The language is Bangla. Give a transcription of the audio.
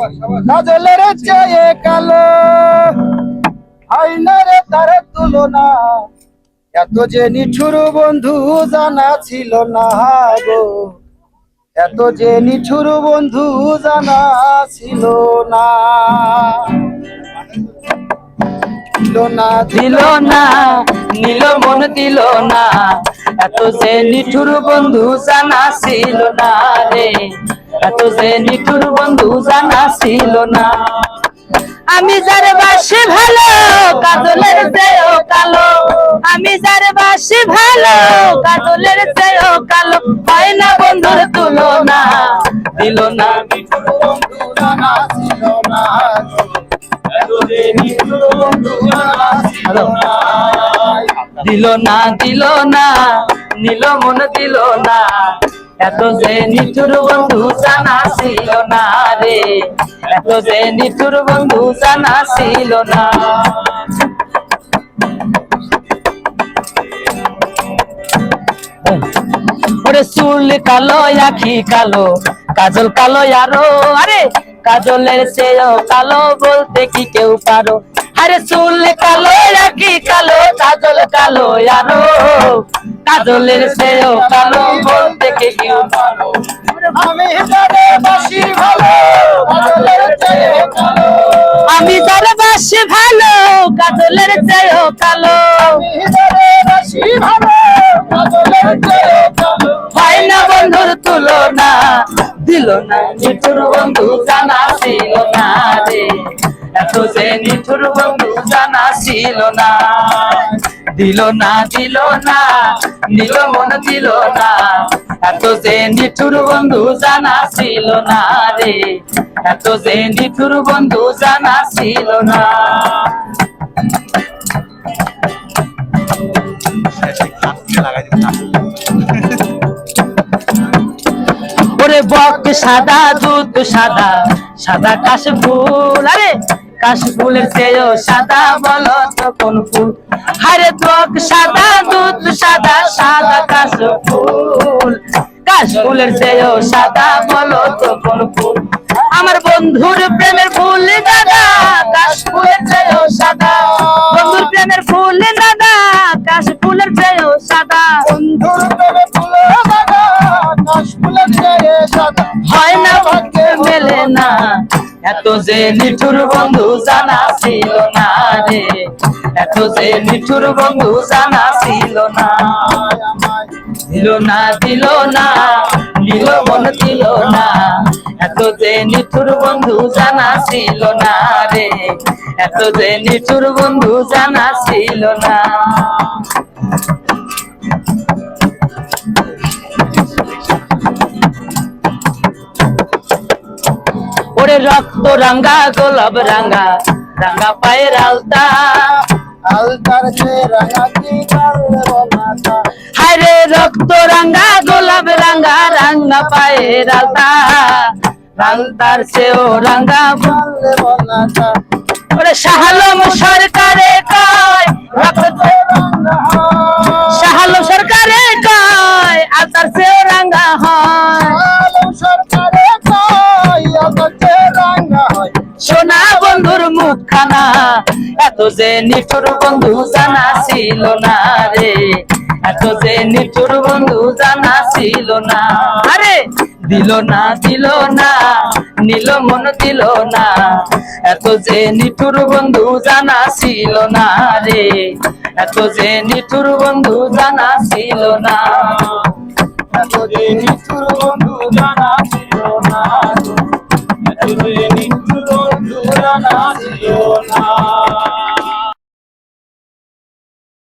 কাজলের চেয়ে কালো হয় না রে তার তুলনা। এত যে নিঠুর বন্ধু জানা ছিল না গো, এত যে নিঠুর বন্ধু জানা ছিল না। দিল না নীল মন দিল না, এত যে নিঠুর বন্ধু জানা ছিল না রে, এত যে নিঠুর বন্ধু জানা ছিল না। আমি যার বাসি ভালো কাজলের চেয়েও কালো, আমি যার বাসি ভালো কাজলের চেয়েও কালো, হয় না বন্ধুর তুলনা। দিল না নিঠুর বন্ধু জানা ছিল না, এত যে নিঠুর বন্ধু জানা ছিল না। দিল না দিল না নীল মন দিল না, এত যে নিঠুর বন্ধু জানা ছিল না রে, এত যে নিঠুর বন্ধু জানা ছিল না। ওরে চুল কালো আখি কালো কাজল কালো আরো, আরে কাজলের চেয়েও কালো বলতে কি কেউ পারো। আরে চুল কালো আখি কালো কাজল কালো আরো, কাজলের চেয়েও কালো বলতে কি কেউ পারো। আমি যারে বাসি ভালো কাজলের চেয়ে কালো, আমি যার বাসি ভালো কাজলের চেয়েও কালো, আমি যারে বাসি ভালো কাজলের চেয়ে কালো। হয় না বন্ধুর তুলনা। দিল না নিঠুর বন্ধু জানা ছিল না রে, এত যে নিঠুর বন্ধু জানা ছিল না। দিল না দিল না নীল মন দিল না, এত যে নিঠুর বন্ধু জানা ছিল না রে, এত যে নিঠুর বন্ধু জানা ছিল না। ওরে বক সাদা দুধ সাদা সাদা কাশ ফুল, আরে কাশ ফুলের চেয়েও সাদা বলো তো কোন ফুল। আরে বক সাদা দুধ সাদা সাদা কাশ ফুল, কাশ ফুলের চেয়েও সাদা বলো তো কোন ফুল। আমার বন্ধুর প্রেমের ফুল দাদা কাশ ফুলের চেয়েও সাদা, বন্ধুর প্রেমের ফুল দাদা কাশ ফুলের চেয়েও সাদা। বন্ধুর প্রেমে ফুল দাদা কাশ ফুলের চেয়ে সাদা, হয় না ভাগ্যে মেলে না, এত যে নিঠুর বন্ধু জানা ছিল না রে, এত যে নিঠুর বন্ধু জানা ছিল না। দিল না দিল না নীল মন দিল না, এত যে নিঠুর বন্ধু জানা ছিল না রে, এত যে নিঠুর বন্ধু জানা ছিল না। ওরে রক্ত রাঙ্গা গোলাপ রাঙ্গা রাঙ্গা পায়ের আলতা, আলতার চেয়ে রাঙা কি কালে বলাটা। হায়রে রক্ত রাঙ্গা গোলাপ রাঙ্গা রাঙ্গা পায়ের আলতা, আলতার চেয়েও রাঙ্গা কালে বলাটা। ওরে শাহালম সরকারে কয় রক্ত, শাহালম সরকারে কয় আলতার চেয়েও রাঙ্গা হয়, আলম সরকারে কয় আলতার চেয়ে রাঙা হয়। সোনা বন্ধুর মুখখানা, এত যে নিঠুর বন্ধু জানা ছিল না রে, এত যে নিঠুর বন্ধু জানা ছিল না। আরে দিল না দিল না নীল মন দিল না, এত যে নিঠুর বন্ধু জানা ছিল না রে, এত যে নিঠুর বন্ধু জানা ছিল না। এত যে নিঠুর বন্ধু জানা ছিল না, এত যে নিঠুর বন্ধু জানা ছিল না।